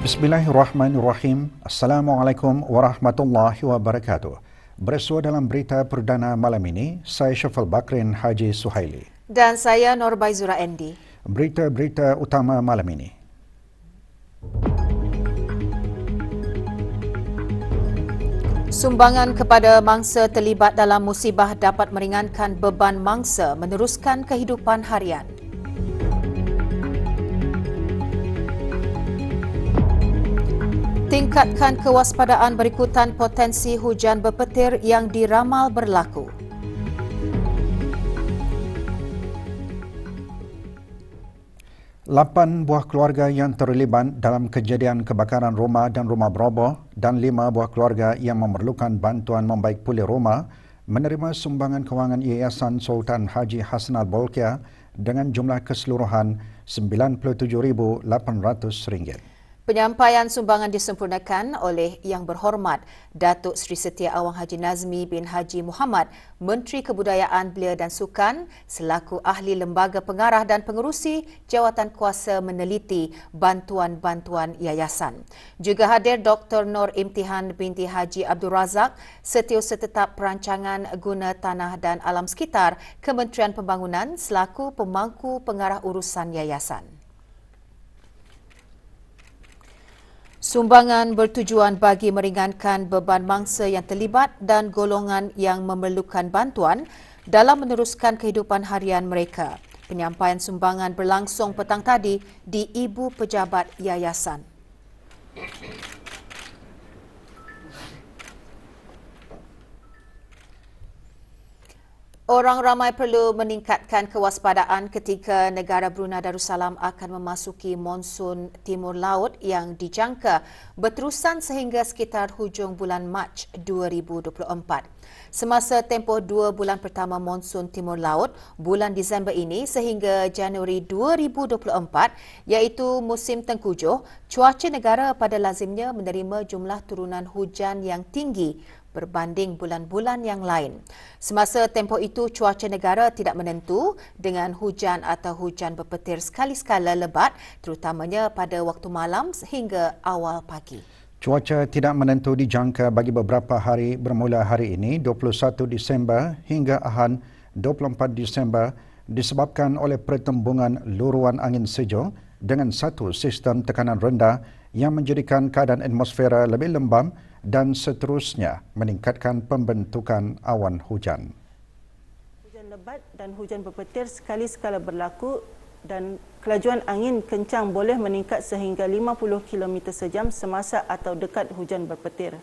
Bismillahirrahmanirrahim. Assalamualaikum warahmatullahi wabarakatuh. Bersua dalam berita perdana malam ini, saya Syafal Bakrin Haji Suhaili. Dan saya Norbaizura Endi. Berita-berita utama malam ini. Sumbangan kepada mangsa terlibat dalam musibah dapat meringankan beban mangsa meneruskan kehidupan harian. Tingkatkan kewaspadaan berikutan potensi hujan berpetir yang diramal berlaku. Lapan buah keluarga yang terlibat dalam kejadian kebakaran rumah dan rumah beroboh dan 5 buah keluarga yang memerlukan bantuan membaik pulih rumah menerima sumbangan kewangan Yayasan Sultan Haji Hassanal Bolkiah dengan jumlah keseluruhan RM97,800. Penyampaian sumbangan disempurnakan oleh Yang Berhormat Datuk Seri Setia Awang Haji Nazmi bin Haji Muhammad, Menteri Kebudayaan Belia dan Sukan selaku Ahli Lembaga Pengarah dan Pengerusi Jawatan Kuasa Meneliti Bantuan-Bantuan Yayasan. Juga hadir Dr. Nur Imtihan binti Haji Abdul Razak, Setiausaha Tetap Perancangan Guna Tanah dan Alam Sekitar Kementerian Pembangunan selaku Pemangku Pengarah Urusan Yayasan. Sumbangan bertujuan bagi meringankan beban mangsa yang terlibat dan golongan yang memerlukan bantuan dalam meneruskan kehidupan harian mereka. Penyampaian sumbangan berlangsung petang tadi di Ibu Pejabat Yayasan. Orang ramai perlu meningkatkan kewaspadaan ketika negara Brunei Darussalam akan memasuki monsun timur laut yang dijangka berterusan sehingga sekitar hujung bulan Mac 2024. Semasa tempoh 2 bulan pertama monsun timur laut, bulan Disember ini sehingga Januari 2024, iaitu musim tengkujuh, cuaca negara pada lazimnya menerima jumlah turunan hujan yang tinggi berbanding bulan-bulan yang lain. Semasa tempoh itu, cuaca negara tidak menentu dengan hujan atau hujan berpetir sekali-sekala lebat, terutamanya pada waktu malam hingga awal pagi. Cuaca tidak menentu dijangka bagi beberapa hari bermula hari ini 21 Disember hingga Ahad 24 Disember disebabkan oleh pertembungan luruan angin sejuk dengan satu sistem tekanan rendah yang menjadikan keadaan atmosfera lebih lembab dan seterusnya meningkatkan pembentukan awan hujan. Hujan lebat dan hujan berpetir sekali-sekala berlaku dan kelajuan angin kencang boleh meningkat sehingga 50 km sejam semasa atau dekat hujan berpetir.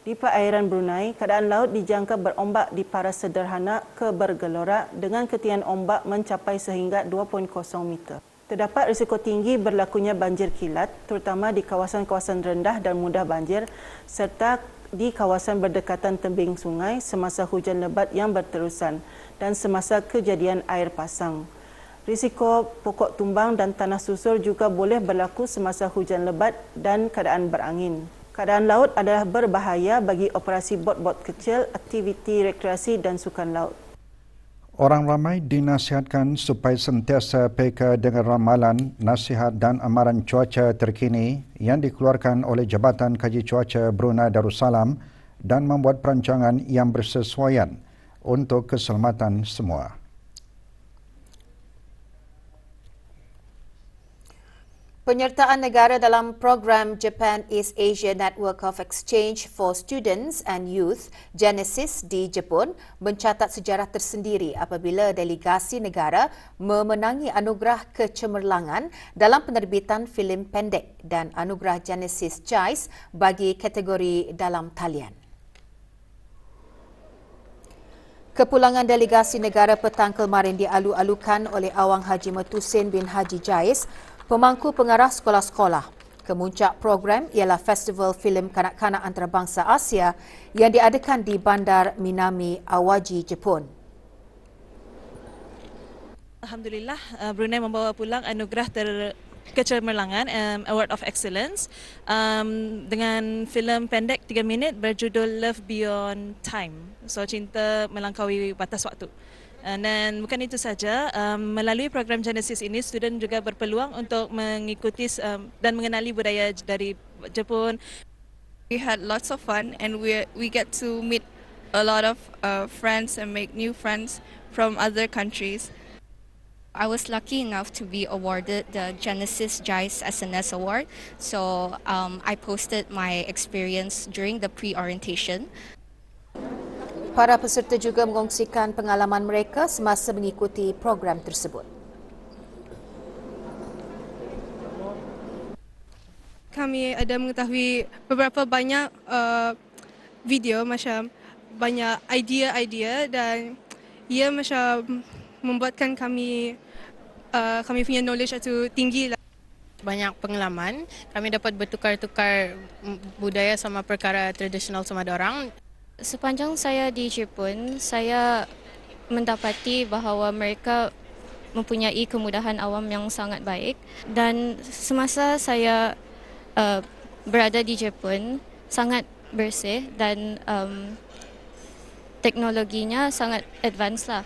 Di perairan Brunei, keadaan laut dijangka berombak di paras sederhana ke bergelora dengan ketinggian ombak mencapai sehingga 2.0 meter. Terdapat risiko tinggi berlakunya banjir kilat, terutama di kawasan-kawasan rendah dan mudah banjir serta di kawasan berdekatan tebing sungai semasa hujan lebat yang berterusan dan semasa kejadian air pasang. Risiko pokok tumbang dan tanah susur juga boleh berlaku semasa hujan lebat dan keadaan berangin. Keadaan laut adalah berbahaya bagi operasi bot-bot kecil, aktiviti rekreasi dan sukan laut. Orang ramai dinasihatkan supaya sentiasa peka dengan ramalan, nasihat dan amaran cuaca terkini yang dikeluarkan oleh Jabatan Kaji Cuaca Brunei Darussalam dan membuat perancangan yang bersesuaian untuk keselamatan semua. Penyertaan negara dalam program Japan East Asia Network of Exchange for Students and Youth Genesis di Jepun mencatat sejarah tersendiri apabila delegasi negara memenangi anugerah kecemerlangan dalam penerbitan filem pendek dan anugerah Genesis Choice bagi kategori dalam talian. Kepulangan delegasi negara petang kemarin dialu-alukan oleh Awang Haji Metusin bin Haji Jais, Pemangku Pengarah Sekolah-Sekolah. Kemuncak program ialah Festival Filem Kanak-kanak Antarabangsa Asia yang diadakan di Bandar Minami, Awaji, Jepun. Alhamdulillah, Brunei membawa pulang anugerah kecemerlangan Award of Excellence dengan filem pendek 3 minit berjudul Love Beyond Time. So, cinta melampaui batas waktu. Dan bukan itu saja, melalui program Genesis ini, student juga berpeluang untuk mengikuti dan mengenali budaya dari Jepun. We had lots of fun and we get to meet a lot of friends and make new friends from other countries. I was lucky enough to be awarded the Genesis JICE SNS Award. So I posted my experience during the pre-orientation. Para peserta juga mengongsikan pengalaman mereka semasa mengikuti program tersebut. Kami ada mengetahui beberapa banyak video macam banyak idea-idea dan ia macam membuatkan kami punya knowledge itu tinggi. Banyak pengalaman, kami dapat bertukar-tukar budaya sama perkara tradisional sama orang. Sepanjang saya di Jepun, saya mendapati bahawa mereka mempunyai kemudahan awam yang sangat baik dan semasa saya berada di Jepun sangat bersih dan teknologinya sangat advance lah.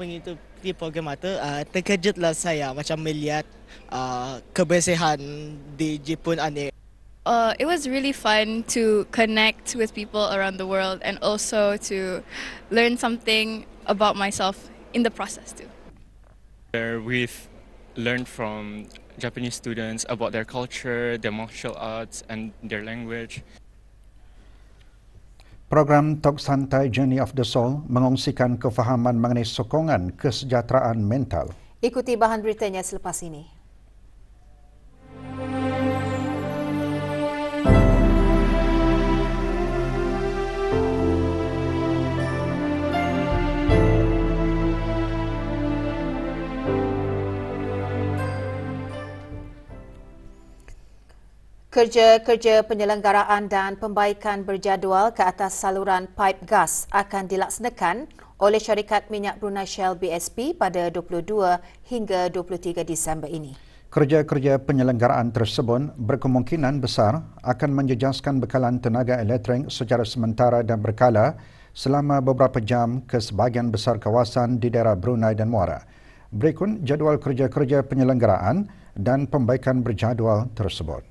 Mengikuti program itu terkejutlah saya macam melihat kebersihan di Jepun ini. It was really fun to connect with people around the world and also to learn something about myself in the process too. We've learned from Japanese students about their culture, their martial arts and their language. Program Talk Santai Journey of the Soul mengongsikan kefahaman mengenai sokongan kesejahteraan mental. Ikuti bahan beritanya selepas ini. Kerja-kerja penyelenggaraan dan pembaikan berjadual ke atas saluran paip gas akan dilaksanakan oleh syarikat minyak Brunei Shell BSP pada 22 hingga 23 Disember ini. Kerja-kerja penyelenggaraan tersebut berkemungkinan besar akan menjejaskan bekalan tenaga elektrik secara sementara dan berkala selama beberapa jam ke sebahagian besar kawasan di daerah Brunei dan Muara. Berikut jadual kerja-kerja penyelenggaraan dan pembaikan berjadual tersebut.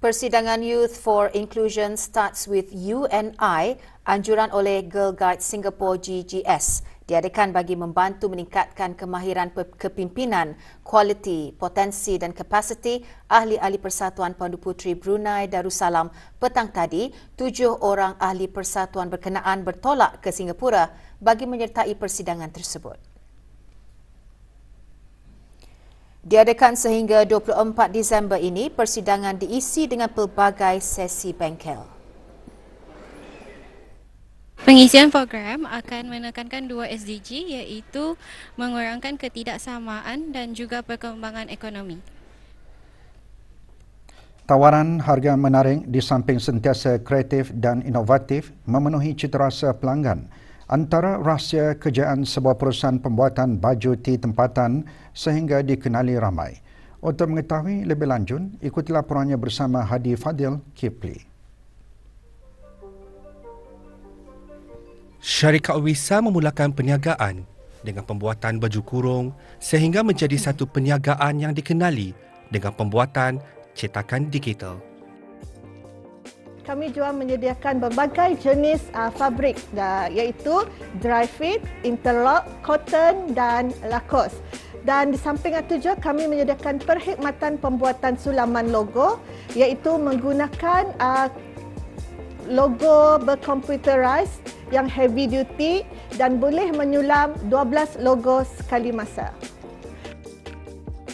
Persidangan Youth for Inclusion starts with You and I, anjuran oleh Girl Guide Singapore GGS, diadakan bagi membantu meningkatkan kemahiran kepimpinan, kualiti, potensi dan kapasiti ahli-ahli Persatuan Pandu Puteri Brunei Darussalam. Petang tadi, 7 orang ahli persatuan berkenaan bertolak ke Singapura bagi menyertai persidangan tersebut. Diadakan sehingga 24 Disember ini, persidangan diisi dengan pelbagai sesi bengkel. Pengisian program akan menekankan 2 SDG iaitu mengurangkan ketidaksamaan dan juga perkembangan ekonomi. Tawaran harga menarik di samping sentiasa kreatif dan inovatif memenuhi citarasa pelanggan. Antara rahsia kejayaan sebuah perusahaan pembuatan baju T tempatan sehingga dikenali ramai. Untuk mengetahui lebih lanjut, ikuti laporannya bersama Hadi Fadil Kipli. Syarikat Wisa memulakan perniagaan dengan pembuatan baju kurung sehingga menjadi satu perniagaan yang dikenali dengan pembuatan cetakan digital. Kami juga menyediakan berbagai jenis fabrik iaitu dry fit, interlock, cotton dan lakos. Dan di samping itu juga kami menyediakan perkhidmatan pembuatan sulaman logo iaitu menggunakan logo bercomputerized yang heavy duty dan boleh menyulam 12 logo sekali masa.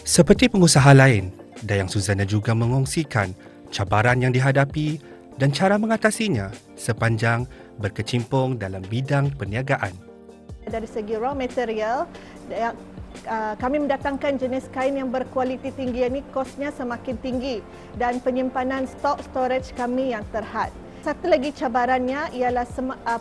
Seperti pengusaha lain, Dayang Suzana juga mengongsikan cabaran yang dihadapi dan cara mengatasinya sepanjang berkecimpung dalam bidang perniagaan. Dari segi raw material, kami mendatangkan jenis kain yang berkualiti tinggi, ini kosnya semakin tinggi dan penyimpanan stok storage kami yang terhad. Satu lagi cabarannya ialah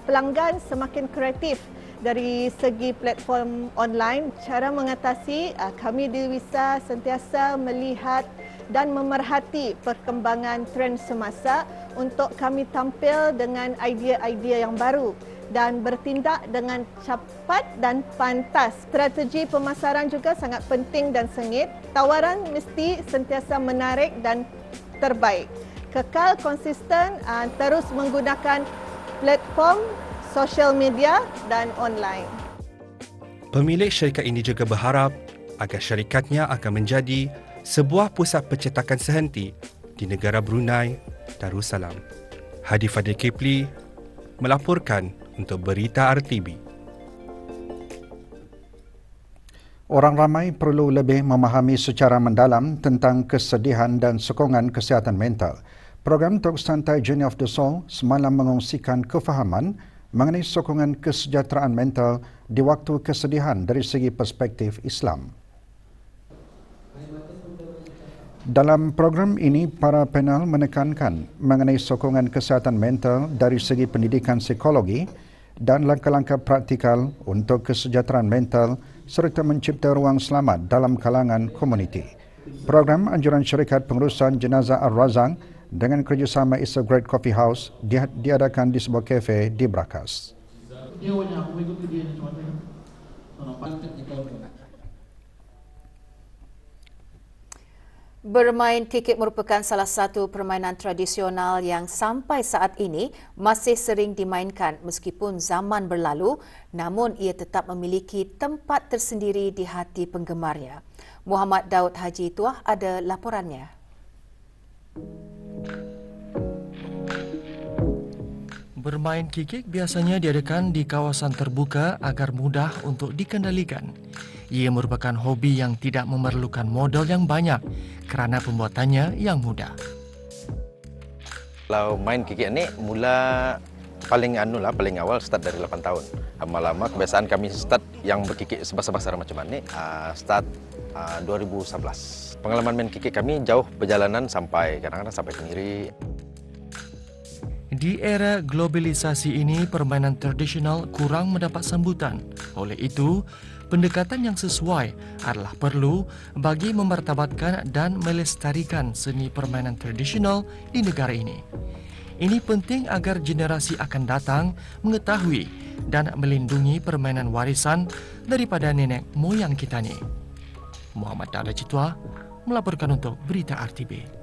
pelanggan semakin kreatif dari segi platform online. Cara mengatasi, kami di Wisa sentiasa melihat dan memerhati perkembangan trend semasa untuk kami tampil dengan idea-idea yang baru dan bertindak dengan cepat dan pantas. Strategi pemasaran juga sangat penting dan sengit. Tawaran mesti sentiasa menarik dan terbaik. Kekal konsisten, terus menggunakan platform sosial media dan online. Pemilik syarikat ini juga berharap agar syarikatnya akan menjadi sebuah pusat percetakan sehenti di negara Brunei Darussalam. Hadi Fadil Kipli melaporkan untuk Berita RTB. Orang ramai perlu lebih memahami secara mendalam tentang kesedihan dan sokongan kesihatan mental. Program Talk Santai Journey of the Soul semalam mengongsikan kefahaman mengenai sokongan kesejahteraan mental di waktu kesedihan dari segi perspektif Islam. Dalam program ini, para panel menekankan mengenai sokongan kesihatan mental dari segi pendidikan psikologi dan langkah-langkah praktikal untuk kesejahteraan mental serta mencipta ruang selamat dalam kalangan komuniti. Program anjuran syarikat pengurusan jenazah Al-Razak dengan kerjasama It's a Great Coffee House diadakan di sebuah kafe di Brakas. Bermain kikik merupakan salah satu permainan tradisional yang sampai saat ini masih sering dimainkan meskipun zaman berlalu, namun ia tetap memiliki tempat tersendiri di hati penggemarnya. Muhammad Daud Haji Tuah ada laporannya. Bermain kikik biasanya diadakan di kawasan terbuka agar mudah untuk dikendalikan. Ia merupakan hobi yang tidak memerlukan modal yang banyak kerana pembuatannya yang mudah. Kalau main kikik ini paling awal start dari 8 tahun. Lama-lama kebiasaan kami start yang berkikik sebesar-besar macam ini start 2011. Pengalaman main kikik kami jauh perjalanan sampai kadang-kadang sampai Tenggiri. Di era globalisasi ini, permainan tradisional kurang mendapat sambutan. Oleh itu, pendekatan yang sesuai adalah perlu bagi memartabatkan dan melestarikan seni permainan tradisional di negara ini. Ini penting agar generasi akan datang mengetahui dan melindungi permainan warisan daripada nenek moyang kita ni. Muhammad Dada Citwa melaporkan untuk Berita RTB.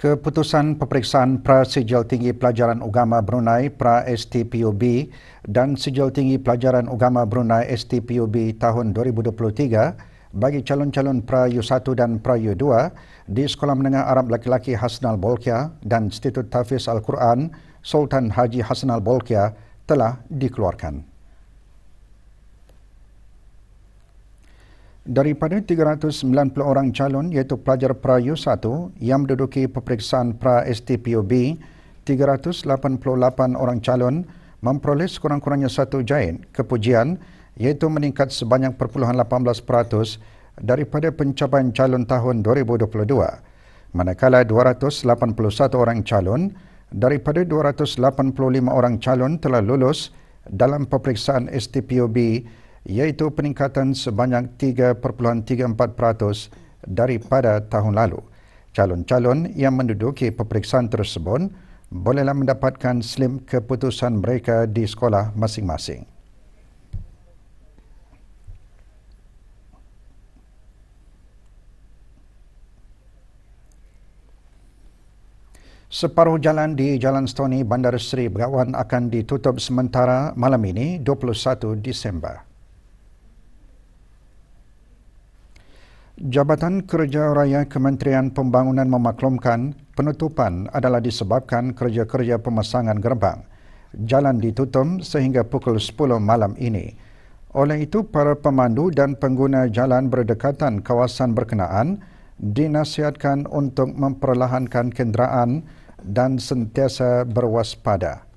Keputusan peperiksaan Pra-Sijil Tinggi Pelajaran Agama Brunei Pra-STPUB dan Sijil Tinggi Pelajaran Agama Brunei STPUB tahun 2023 bagi calon-calon Pra-U1 dan Pra-U2 di Sekolah Menengah Arab Laki-Laki Hasnal Bolkiah dan Institut Tahfiz Al-Quran Sultan Haji Hasnal Bolkiah telah dikeluarkan. Daripada 390 orang calon iaitu pelajar Pra-U1 yang menduduki peperiksaan Pra-STPUB, 388 orang calon memperoleh sekurang-kurangnya satu jain kepujian iaitu meningkat sebanyak 0.18% daripada pencapaian calon tahun 2022. Manakala 281 orang calon daripada 285 orang calon telah lulus dalam peperiksaan STPUB iaitu peningkatan sebanyak 3.34% daripada tahun lalu. Calon-calon yang menduduki peperiksaan tersebut bolehlah mendapatkan slip keputusan mereka di sekolah masing-masing. Separuh jalan di Jalan Stony, Bandar Seri Begawan akan ditutup sementara malam ini, 21 Disember. Jabatan Kerja Raya Kementerian Pembangunan memaklumkan penutupan adalah disebabkan kerja-kerja pemasangan gerbang. Jalan ditutup sehingga pukul 10 malam ini. Oleh itu, para pemandu dan pengguna jalan berdekatan kawasan berkenaan dinasihatkan untuk memperlahankan kenderaan dan sentiasa berwaspada.